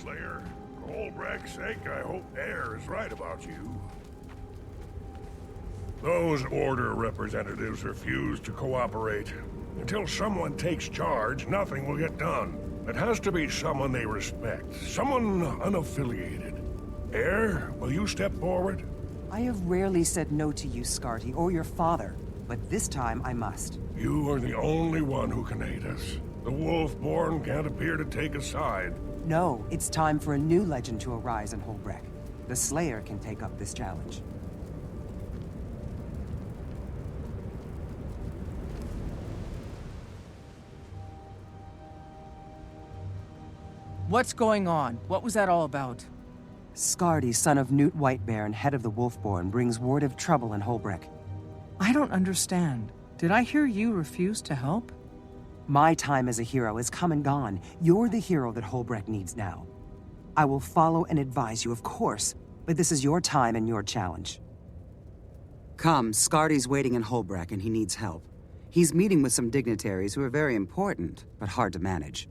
Slayer. For Hoelbrak's sake, I hope heir is right about you. Those Order representatives refuse to cooperate. Until someone takes charge, nothing will get done. It has to be someone they respect, someone unaffiliated. Heir, will you step forward? I have rarely said no to you, Scarty, or your father, but this time I must. You are the only one who can aid us. The Wolfborn can't appear to take a side. No, it's time for a new legend to arise in Hoelbrak. The Slayer can take up this challenge. What's going on? What was that all about? Scarty, son of Newt Whitebear and head of the Wolfborn, brings word of trouble in Hoelbrak. I don't understand. Did I hear you refuse to help? My time as a hero is come and gone. You're the hero that Hoelbrak needs now. I will follow and advise you, of course, but this is your time and your challenge. Come, Scarty's waiting in Hoelbrak and he needs help. He's meeting with some dignitaries who are very important, but hard to manage.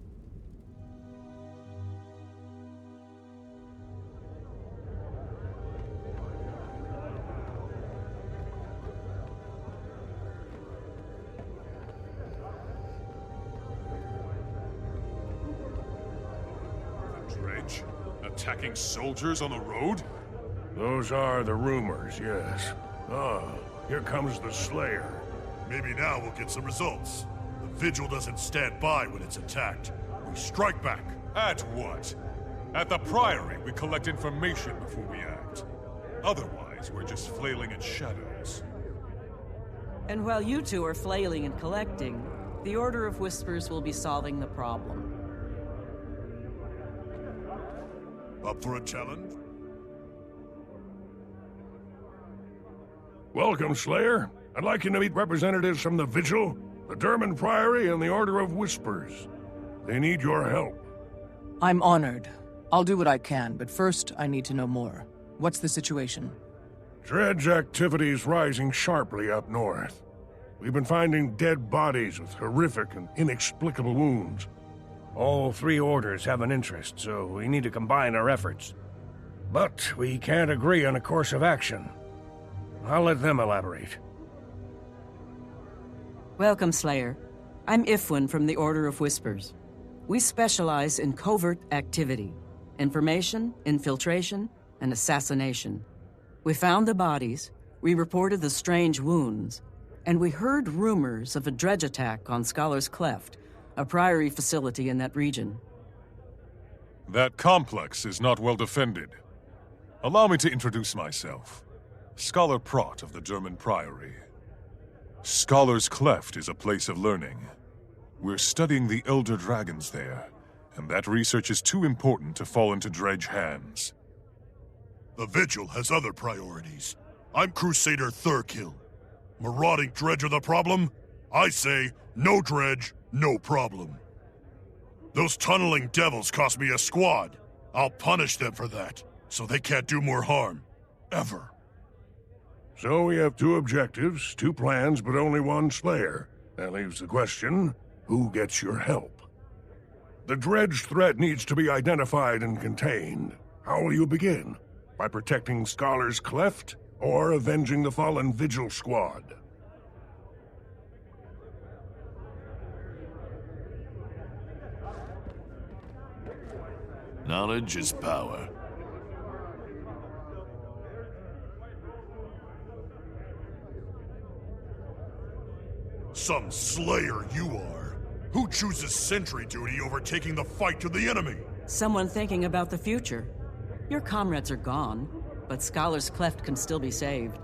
Dredge? Attacking soldiers on the road? Those are the rumors, yes. Ah, here comes the Slayer. Maybe now we'll get some results. The Vigil doesn't stand by when it's attacked. We strike back. At what? At the Priory, we collect information before we act. Otherwise, we're just flailing in shadows. And while you two are flailing and collecting, the Order of Whispers will be solving the problem. Up for a challenge? Welcome, Slayer. I'd like you to meet representatives from the Vigil, the Durmand Priory, and the Order of Whispers. They need your help. I'm honored. I'll do what I can, but first I need to know more. What's the situation? Dredge activity's rising sharply up north. We've been finding dead bodies with horrific and inexplicable wounds. All three orders have an interest, so we need to combine our efforts. But we can't agree on a course of action. I'll let them elaborate. Welcome, Slayer. I'm Ifwin from the Order of Whispers. We specialize in covert activity, information, infiltration, and assassination. We found the bodies, we reported the strange wounds, and we heard rumors of a dredge attack on Scholar's Cleft, a Priory facility in that region. That complex is not well defended. Allow me to introduce myself. Scholar Prot of the Durmand Priory. Scholar's Cleft is a place of learning. We're studying the Elder Dragons there, and that research is too important to fall into Dredge hands. The Vigil has other priorities. I'm Crusader Thurkill. Marauding Dredge are the problem? I say, no Dredge, no problem. Those tunneling devils cost me a squad. I'll punish them for that, so they can't do more harm. Ever. So we have two objectives, two plans, but only one Slayer. That leaves the question, who gets your help? The Dredge threat needs to be identified and contained. How will you begin? By protecting Scholar's Cleft, or avenging the fallen Vigil squad? Knowledge is power. Some Slayer you are. Who chooses sentry duty over taking the fight to the enemy? Someone thinking about the future. Your comrades are gone, but Scholar's Cleft can still be saved.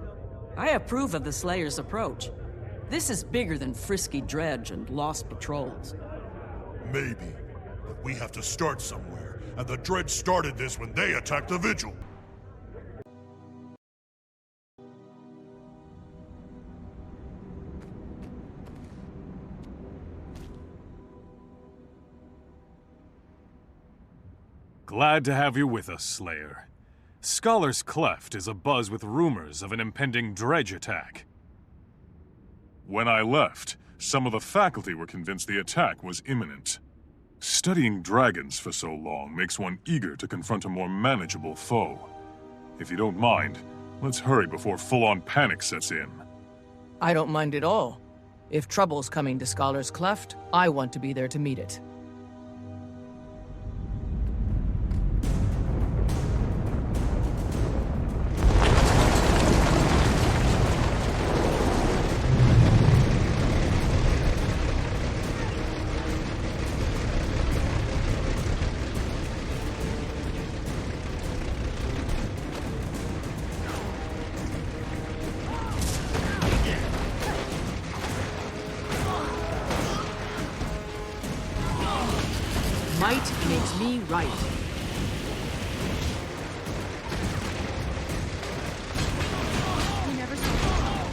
I approve of the Slayer's approach. This is bigger than frisky Dredge and lost patrols. Maybe, but we have to start somewhere. And the Dredge started this when they attacked the Vigil. Glad to have you with us, Slayer. Scholar's Cleft is abuzz with rumors of an impending Dredge attack. When I left, some of the faculty were convinced the attack was imminent. Studying dragons for so long makes one eager to confront a more manageable foe. If you don't mind, let's hurry before full-on panic sets in. I don't mind at all. If trouble's coming to Scholar's Cleft, I want to be there to meet it. Might makes me right. We never saw him.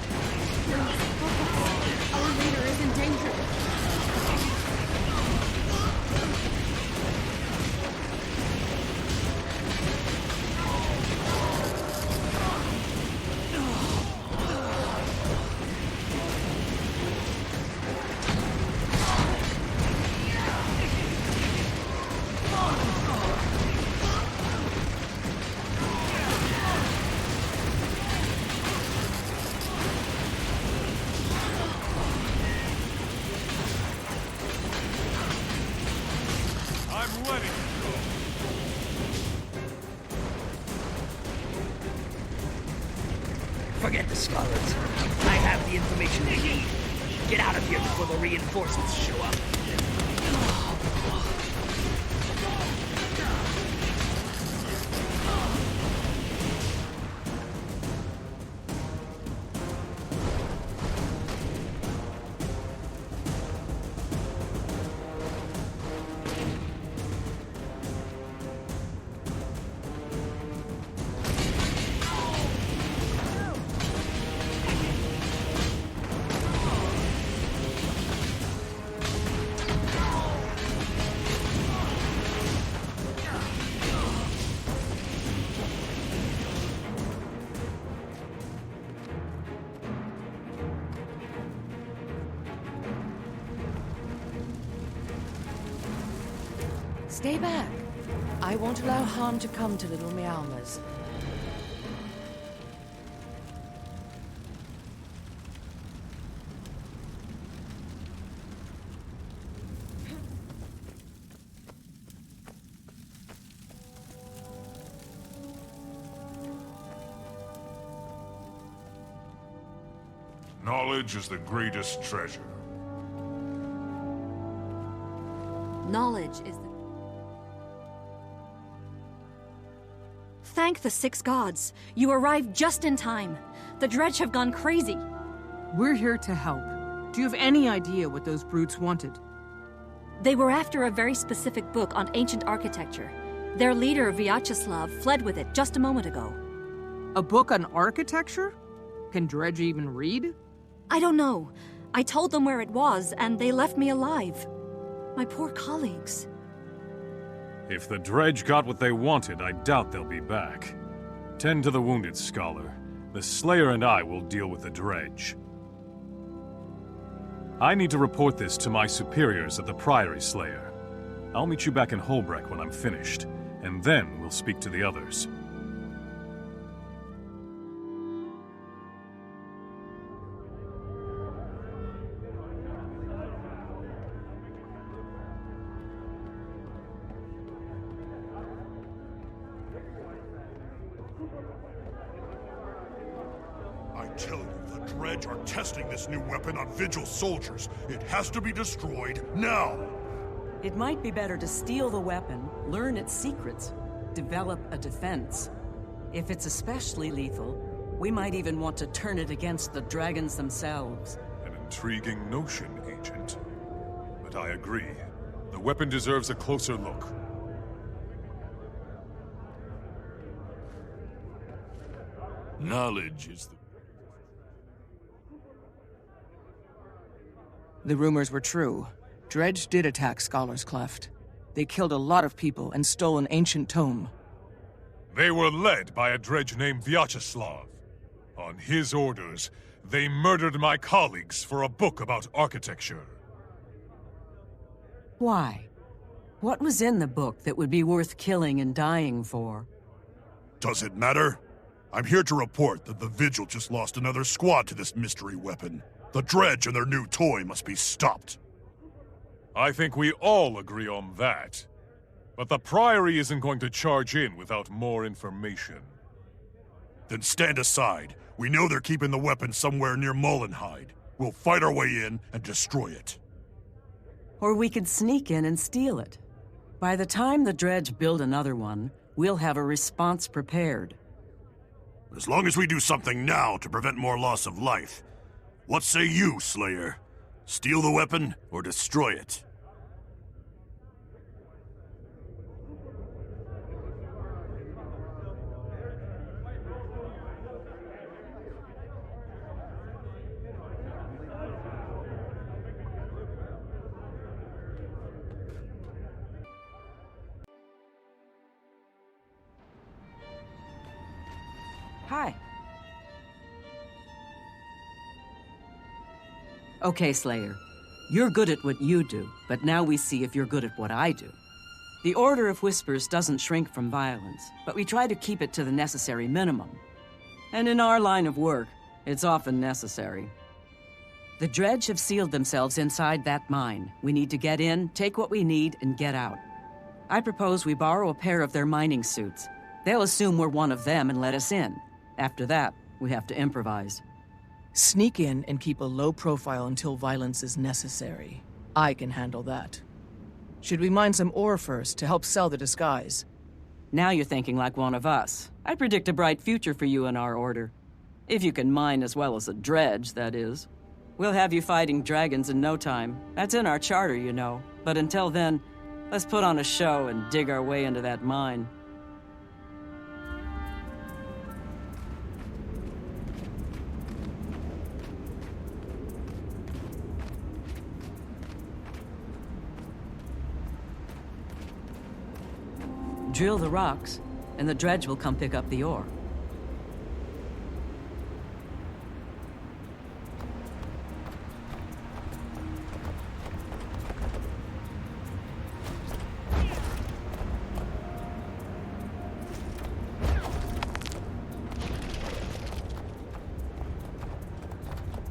Please, our leader is in danger. Forget the scholars. I have the information they need. Get out of here before the reinforcements show up. Stay back. I won't allow harm to come to little Meowmers. Knowledge is the greatest treasure. Knowledge is the... Thank the six gods. You arrived just in time. The Dredge have gone crazy. We're here to help. Do you have any idea what those brutes wanted? They were after a very specific book on ancient architecture. Their leader, Vyacheslav, fled with it just a moment ago. A book on architecture? Can Dredge even read? I don't know. I told them where it was, and they left me alive. My poor colleagues. If the Dredge got what they wanted, I doubt they'll be back. Tend to the wounded, Scholar. The Slayer and I will deal with the Dredge. I need to report this to my superiors at the Priory, Slayer. I'll meet you back in Hoelbrak when I'm finished, and then we'll speak to the others. I tell you, the Dredge are testing this new weapon on Vigil soldiers. It has to be destroyed now! It might be better to steal the weapon, learn its secrets, develop a defense. If it's especially lethal, we might even want to turn it against the dragons themselves. An intriguing notion, Agent. But I agree. The weapon deserves a closer look. Knowledge is the... The rumors were true. Dredge did attack Scholar's Cleft. They killed a lot of people and stole an ancient tome. They were led by a Dredge named Vyacheslav. On his orders, they murdered my colleagues for a book about architecture. Why? What was in the book that would be worth killing and dying for? Does it matter? I'm here to report that the Vigil just lost another squad to this mystery weapon. The Dredge and their new toy must be stopped. I think we all agree on that. But the Priory isn't going to charge in without more information. Then stand aside. We know they're keeping the weapon somewhere near Mullenhide. We'll fight our way in and destroy it. Or we could sneak in and steal it. By the time the Dredge build another one, we'll have a response prepared. As long as we do something now to prevent more loss of life. What say you, Slayer? Steal the weapon or destroy it? Hi. Okay, Slayer. You're good at what you do, but now we see if you're good at what I do. The Order of Whispers doesn't shrink from violence, but we try to keep it to the necessary minimum. And in our line of work, it's often necessary. The Dredge have sealed themselves inside that mine. We need to get in, take what we need, and get out. I propose we borrow a pair of their mining suits. They'll assume we're one of them and let us in. After that, we have to improvise. Sneak in and keep a low profile until violence is necessary. I can handle that. Should we mine some ore first to help sell the disguise? Now you're thinking like one of us. I predict a bright future for you in our order. If you can mine as well as a Dredge, that is. We'll have you fighting dragons in no time. That's in our charter, you know. But until then, let's put on a show and dig our way into that mine. Drill the rocks, and the Dredge will come pick up the ore.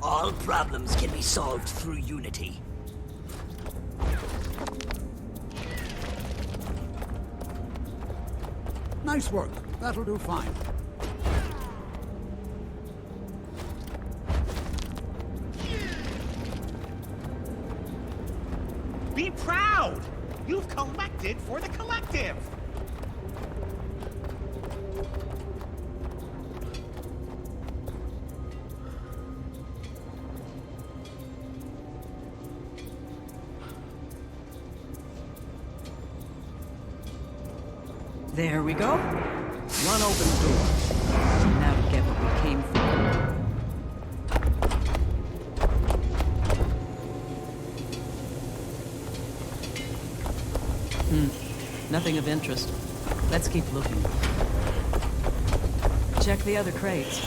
All problems can be solved through unity. Nice work. That'll do fine. Be proud! You've collected for the collective! There we go. One open door. Now to get what we came for. Nothing of interest. Let's keep looking. Check the other crates.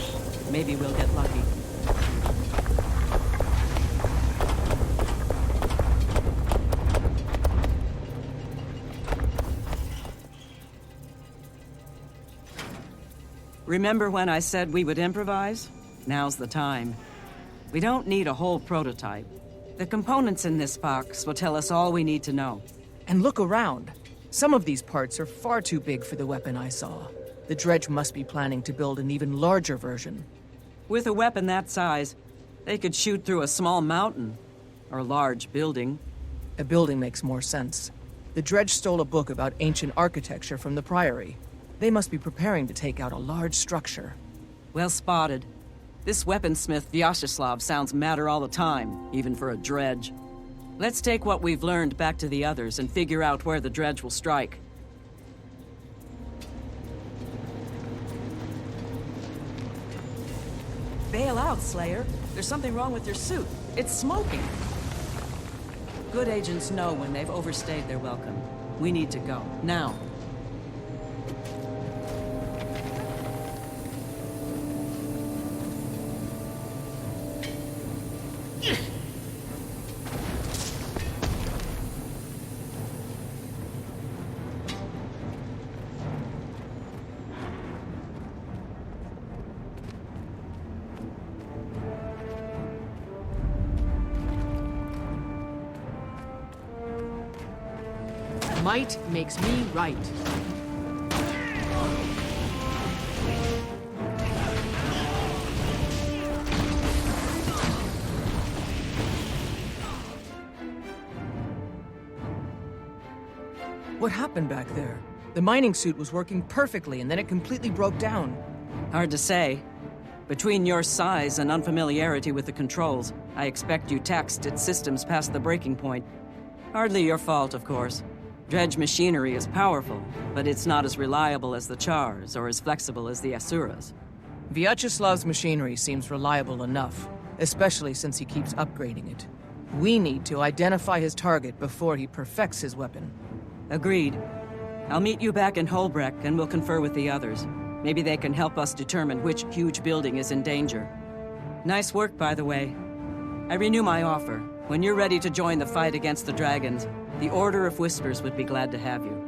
Maybe we'll get lucky. Remember when I said we would improvise? Now's the time. We don't need a whole prototype. The components in this box will tell us all we need to know. And look around. Some of these parts are far too big for the weapon I saw. The Dredge must be planning to build an even larger version. With a weapon that size, they could shoot through a small mountain or a large building. A building makes more sense. The Dredge stole a book about ancient architecture from the Priory. They must be preparing to take out a large structure. Well spotted. This weaponsmith Vyacheslav sounds madder all the time, even for a Dredge. Let's take what we've learned back to the others and figure out where the Dredge will strike. Bail out, Slayer. There's something wrong with your suit. It's smoking. Good agents know when they've overstayed their welcome. We need to go. Now. Might makes me right. What happened back there? The mining suit was working perfectly, and then it completely broke down. Hard to say. Between your size and unfamiliarity with the controls, I expect you taxed its systems past the breaking point. Hardly your fault, of course. Dredge machinery is powerful, but it's not as reliable as the Chars or as flexible as the Asuras. Vyacheslav's machinery seems reliable enough, especially since he keeps upgrading it. We need to identify his target before he perfects his weapon. Agreed. I'll meet you back in Hoelbrak and we'll confer with the others. Maybe they can help us determine which huge building is in danger. Nice work, by the way. I renew my offer. When you're ready to join the fight against the dragons, the Order of Whispers would be glad to have you.